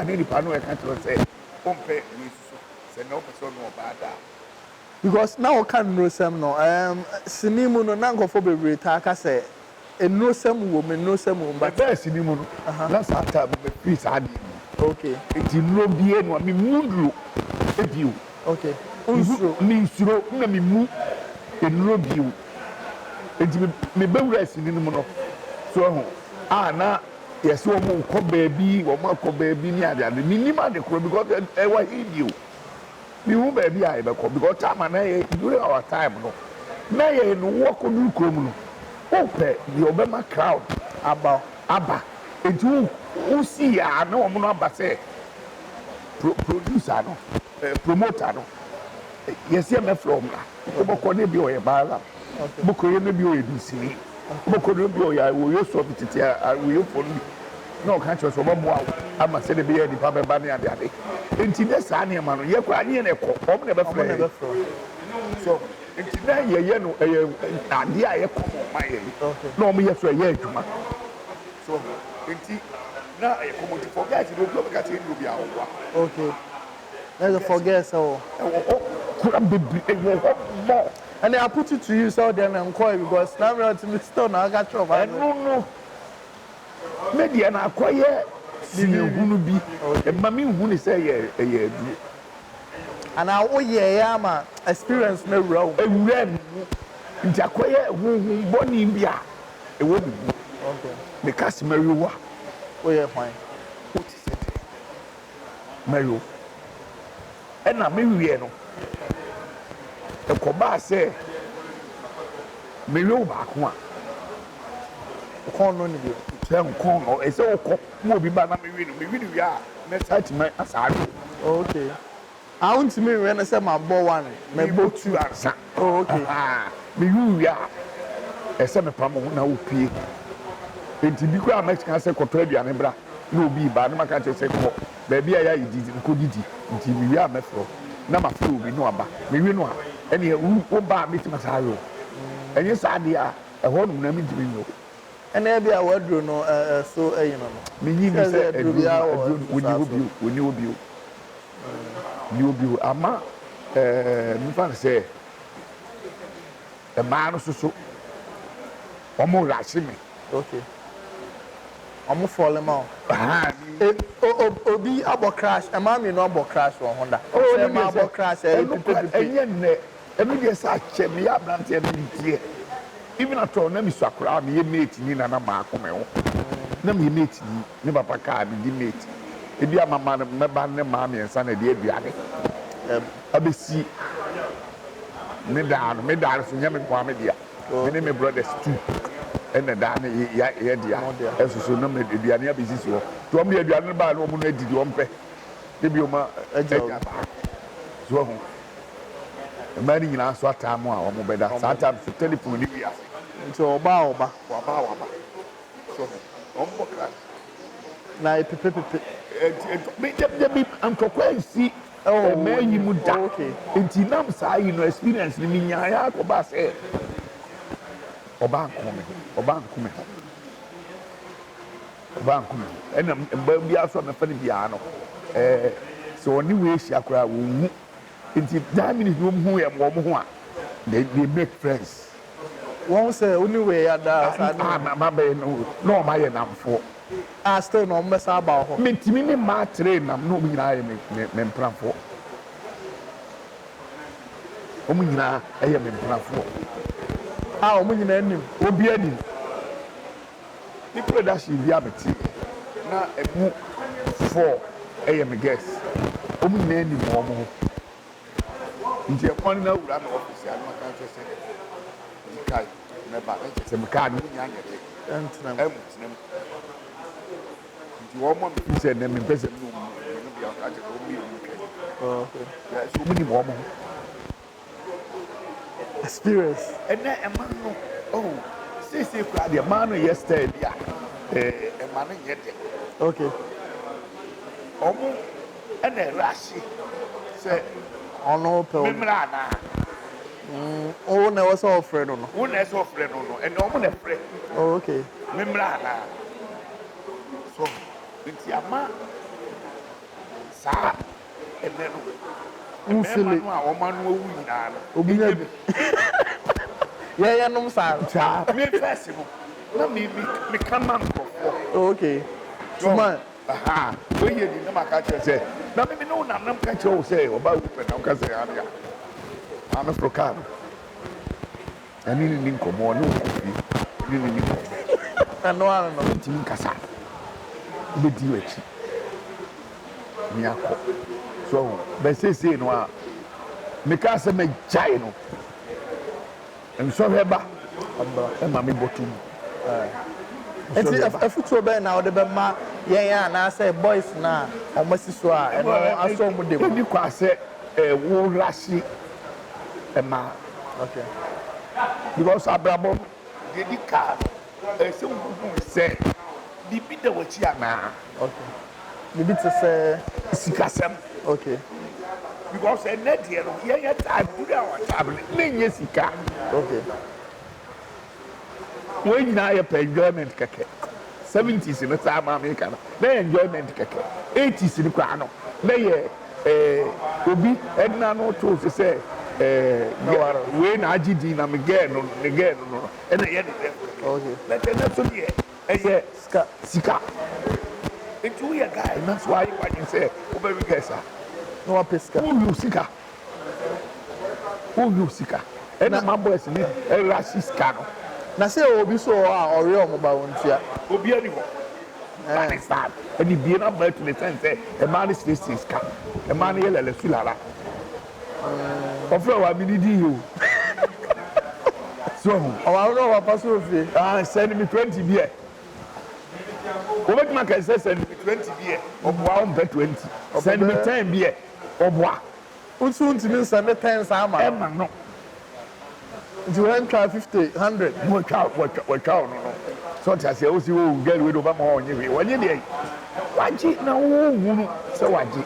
ne nipa no e ka tro say pompe ni so say no person no bada because now can no sem no sinimu no na nkofo bebre ta aka say no sem wo me no sem wo but be sinimu no na sa ta be free sa di okay enti no bie no mi mudro ebiu okay unsuro mi suro na mi mu enuro biu enti me bewura sinimu no so ho na yes wo mo ko baabi wo mo ko baabi ni ade ade minima de kro because e wa hidio mi hu baabi a e be ko because time na during our time no na ye no wo ko du krom no o pe the obema crowd aba enti wo see ya na wo no aba say producer no promoter no yes ye me from la wo ko ne bi o ye bala bo ko ye ne bi o ye bisini bo ko ne bi o ya wo yo so bititi a wo yo fo no ka cho so bo mo ama se de bi ye di pa be ba ne ade ade enti ne sa ne ma no ye kwa anye ne ko o mo ne be fra so enti na ye no ade a ye ko ma ye no mo ye so ye adwuma so enti na ye ko mo ti forget do go ka ti do bi a wo okay let's forget so and I put it to you so then I'm calling because now we're to me still now I got trouble. No media na akoye hunu bi e mami hunu say ye du and I oh yeah ma experience na wura ewura nti akoye hu boni bia e wo bi okay me cast Mary wa oh yeah fine what is it Mary e na me wie no e ko ba say me wo ba ko a ko no ni bi say ko no e say ko mo bi ba na me wi no a me site me asado okay I want to me when I say my boy one me bo two ansa oh okay me wi a e say me pam na opie enti bi ko a Mexican say koto aduane bra na obi ba na maka say ko ba bia ya yidi ko didi enti mi wi a me fro na ma fro obi no aba me wi no a ene wo ba me ti masayo enye sa dia e ho no na mi dimi no ene bia wadro no so you know me nyi mi say woni obi ni obi ama mi fa say e ma no so omo rashi me okay omo fall ma obi abo crash e ma mi no abo crash won Honda say ma abo crash enye ne emi dey say che me ya brand e mi die even at all na mi swakura me ye mate ni na ma akome ho na me mate ni ne papa ka bi di mate e bi amama me ba ne ma me ensa na de aduane abesi me da so nya me kwa me dia me ne me brothers too ene da ne ya dia esusu na me aduane abesi so to me aduane ba na omu na didi ompe de bi o ma aja ba so ho mani nyina so atamu a omo beda sa atamu so telephone ni bia nti oba so ombo kra na pepe me de ankokwa si meyi mu da nti nam sa yi no experience ni nya ya ko ba se oba nkume ena mba bia so na fa ni bia no so oni we hia kra wo hu nti that minute no hu ya mo ho a they make friends won say only way ya da ma be no ma ye namfo still no mbesa ba ho mentimi me ma train nam no nyina ye me mpranfo omu nyina eye me mpranfo omu nyina anim obi anim ni production bi abeti na emu 4 eye me guess omu nyina anim omu nti ekwan na wura na office anu kan tse dikai na ba tse me ka ni nya nya de entinam nti wo mo me tse na me pese no no bia ka tse o mi okay ya so mu ni mo mo experience ene e man no say kwa de man no yesterday dia e man no yede okay omo ene rashi say ono pe memra na o na was all friend no wo na so friend no ene omo na friend okay memra na so nti ama saa ɛnɛ no ufile no a wɔma no awu nyinaa no obinya bi yɛyɛ nom saa me first no na me ka ma nkurɔfoɔ okay tuma aha oye ni na maka kyerɛ sɛ na me no na nam ka kyerɛ wo sɛ ɔba wo pɛ na wo ka sɛ ade a ana fro car ani ni nkɔmɔ ne wo kofi ni ano ano no ntimi nkasa bɛdi w'akyi ni akɔ so bɛsesei no a meka sɛ magyae no nsɔhwɛ ba ɛma me bɔtom enti afutuo bɛn na ɔde bɛma yɛn a na sɛ boys na ɔmasi so a ɛno aso mu dem ni kwa sɛ wo rasi ɛma okay because abrabɔ de di car sɛ wo sɛ bibi da w'akyi anaa okay bibi te sɛ sikasɛm okay because ɛnɛ deɛ no yɛyɛ taaduru a wɔtabele ne nyɛ sika okay wɔn nyinaa yɛ pɛ enjoyment kɛkɛ 70s no saa maa mi ka no na yɛ enjoyment kɛkɛ 80s no koraa no na yɛ obi ɛdina no to sɛ wei na agye din na me gɛɛ no ɛna yɛ de dɛ okay bɛtɛ na so deɛ ɛyɛ sika nti woyɛ guy na so ayɛ wadwen sɛ wobɛwi gɛ saa no wa pesca wowi sika ɛna ma boys ni ɛra sika no na sɛ obi so a ɔre ɔmo ba wɔn tia obi ani hɔ bani start ɛni bie na ba to the sense sɛ ɛmaa ne sisi sika ɛmaa ne yɛ lɛlɛ sulara ɔfrɛ wa mi ni di yi o so ɔwɔ awuro wa pa so fie send me 20 beer wobɛtuma ka sɛ send me 20 beer ɔboa ɔmpɛ 20 send me 10 beer ɔboa nso ntumi nsa ne 10 saa ma ɛma no nti wɔn twa 50 100 wɔtwa no so ɔte aseɛ wosi wo gɛl wei de ɔbɛma ɔnyɛ hwee wɔnyɛ deɛ wagye na wowu no sɛ wagye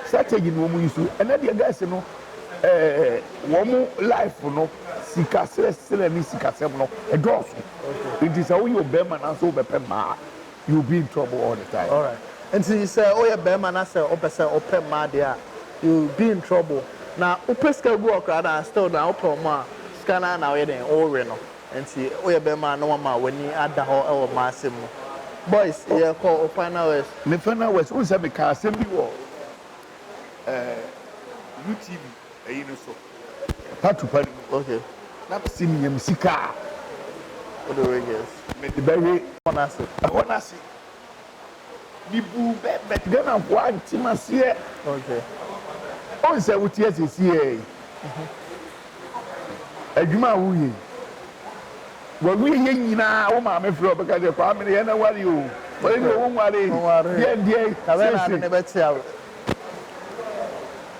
strategy no wɔn yi so ɛnɛ deɛ guys no wɔn life no sikasɛsɛ ne sikasɛm no ɛdɔɔso nti sɛ woyɛ ɔbɛrima na nso wobɛpɛ mmaa you be in trouble all the time. All right. Nti sɛ woyɛ bɛrima na sɛ ɔpɛ sɛ ɔpɛ mmaa deɛ a you be in trouble na wopɛ sika gu ɔkora na still na wopɛ ɔmo a sika na woyɛ den ɔwore no nti woyɛ bɛrima na wama w'ani ada hɔ ɛwɔ mmaa asɛm mu boys yɛ kɔ final words. Me final words wo sɛ meka asɛm bi wɔ UTV ɛyi no so patupa no okay na si miyam sika what the reggae me de bɛwe honestly bibu bɛbɛ gana ko antimaseɛ okay on sɛ wotie sɛsie adwuma a woyɛ wɔwie yɛ nyinaa wo maame frɛ ɔbɛka sɛ kwa mene yɛ na ware o wɔyɛ ne wo nware deɛ kabɛna ne bɛte awo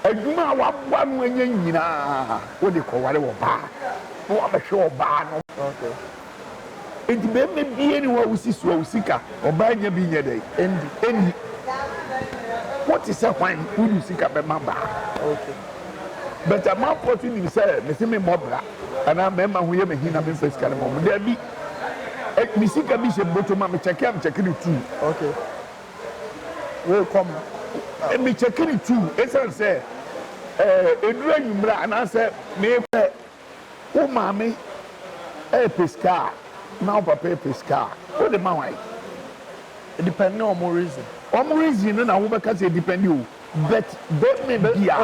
adwuma a waboa no anya nyinaa wode kɔware wɔ baa na wabɛhwɛ ɔbaa no okay enti bɛrima bie ne wa wosi so a wosika ɔbaa nya bi nyɛ dɛ ɛndi wote sɛ hwan wode sika bɛma baa okay but amanfoɔ so nim sɛ mese me mmɔbra anaa mmarima ho yɛ mahina memfa sika no mɔ mo daabi me sika bi hyɛ mbɔtɔ ma mekyɛke ne tu okay welcome mekyɛke ne tu ɛsiane sɛ ɛduru anwummera anaasɛ mepɛ wo maame ɛyɛ sika a na wo papa ɛpɛ sika a wode ma wan depending on more reason no na wobɛka sɛ depending o but bɛrima bia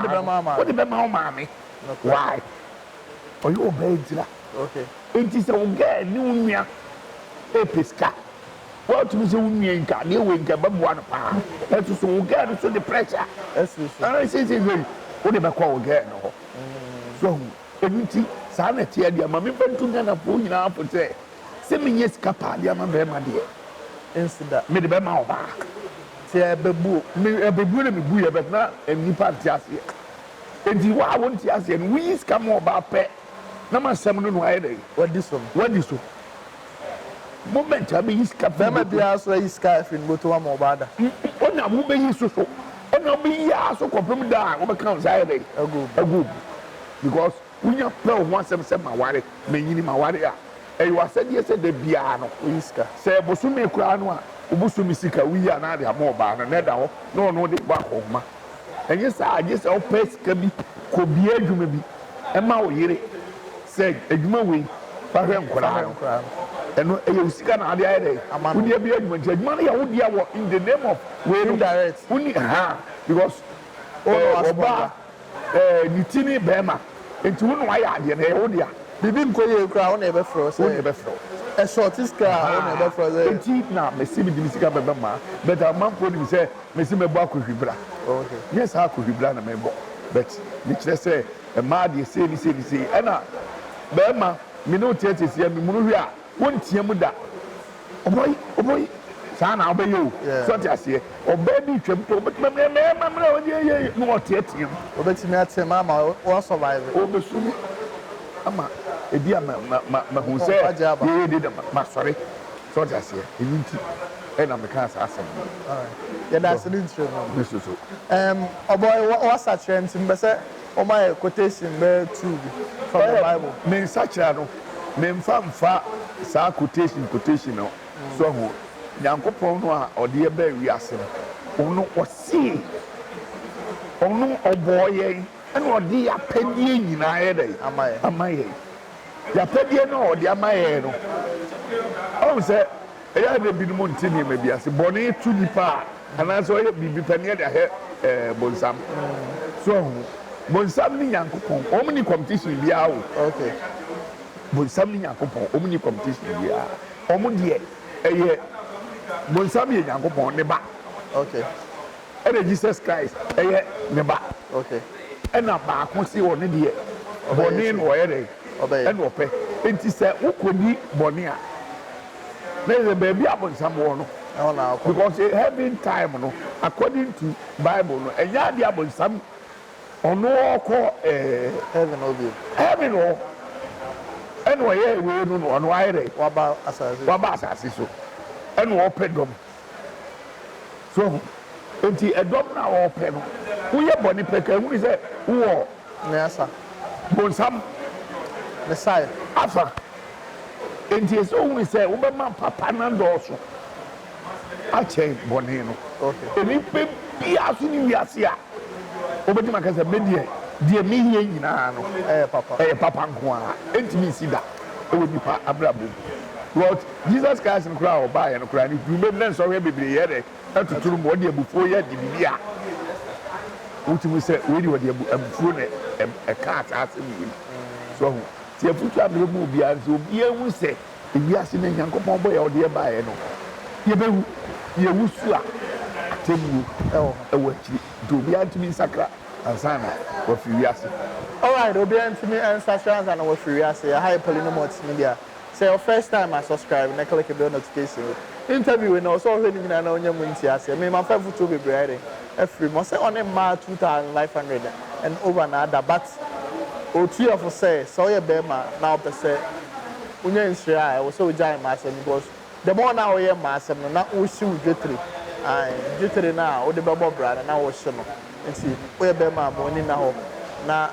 wode bɛma wo maame why ɔyɛ ɔbaa gyina okay enti sɛ wo gaa ne wo nua ɛpɛ sika woatumi sɛ wo nua nka ne ɛwɔ nka bɛboa no paa ɛso so wo gaa no so de pressure ɛno sɛsɛsɛ wode bɛkɔ wo gaa no hɔ so ɛno nti saa na ɛteɛ deɛ ma memfa nto ghanafoɔ nyinaa fo sɛ menyɛ sika paa deɛ ama bɛrima deɛ insida mede bɛma wo baa sɛ ɛbɛbuo na mebu yɛ bɛt na nnipa nte aseɛ enti wo a wonte aseɛ no woyi sika ma ɔbaa pɛ na masɛm no no ayɛ dɛ wadi so moment a bɛyi sika bɛrima biara so ayi sika afiri no bɔtɔ ama ɔbaa da ɔna wobɛyi so ɔna wobɛyi a so kɔpem da a wobɛka wo saa yɛ dɛ agu because wonya pɛ wo ho asɛm sɛ maware manyini maware a ɛyɛ wasɛdeɛ sɛ da biara no woyi sika sɛ bosome koraa no a obusu misika wi ya na de amo ba na na da ho na ono de ba homa enye sa age se opes ka bi ko bi adwuma bi e ma wo yire se adwuma we fa hwe nkora eno e ye usika na ade aye de wodi bi adwuma nti adwuma na ya wodi awo in the name of we indirect woni ha because oba nitini bema enti wonu wa ya ade na e wodi a bibi nkoye kura wona e be fro se woni e be fro a shortest car wona e be fro se enti na mesi bi disika beba ma but amam pro dim se mesi mebo akohwibra okay yes akohwibra na mebo but ni kire se e ma de se ni e na bema me no tiete se mi munu hwe a wontie mu da oboy sa na oboy o so ti ase oba bi twem to obetima me ye no otiete obetimi atem ama won survive obesumi ama ebi ama hu se ye de ma sorry so ti ase enyinti e na me kan sa asem yeah that's an intro no so oboy what's that trend mbese o my quotation be two from the Bible me sachira no me mfa sa quotation no so ho Yankopon no a ode e ba wi ase no osi onu oboye ene ode ya padie nyina ye dai amaye ya padie no ode amaye no o se e ya de binumo ntini ma bi ase bone tu nipa ana so ye bibi panie da he bonsam so ho bonsam ni Yankopon o mni competition bia o okay bonsam ni Yankopon o mni competition bia o mu de eye bonsam ye Yankopon ne ba okay ene Jesus Christ eye ne ba okay ena ba ko si wo ne de boni no ye de ene ope enti se ukodi boni a na ze baby abonsam wo no because having time no according to Bible no enya de abonsam ono ko heaven o ene wo ye we no ono ayre waba asase so ene wo pedom so enti edom na wo pe no wo ye boni peka hu se wo nesa bonsam Messiah afa enti so hu se wo be ma papa na ndoso a che boni no okay eni pe bia so ni wiase a obedi makasa medie die mi hie nyina no papa nko a enti mi sida e wo nipa abrabo Lord Jesus Christ in crowd oba ye no crowd ni dum na so we bebre ye de atuturu mo de abufo ye de bibia ultimu se we di wo de abufo ne e cat asem wi so ho ti afutu abre mu bia so bia hu se ewiase na Nyankopon bo ye ode ba ye no ye behu ye wusu a temu e wo chi do bia ntimi sakra ansana wo fi wiase all right obi ntimi answer ansana wo fi wiase hi Polynomot Media. Say your first time I subscribe and click the bell notification. Interview and also when you know on your muntias. Me my favorite to be bread. Every month say on a mar 2,500 and over another. But o two of say so your bema now per se. Unya insure I also giant master because the more now we master na we see J3. J3 now o the bubble brand now we show no. And see we bema money now na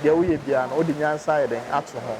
there we be an o the nyansa then at home.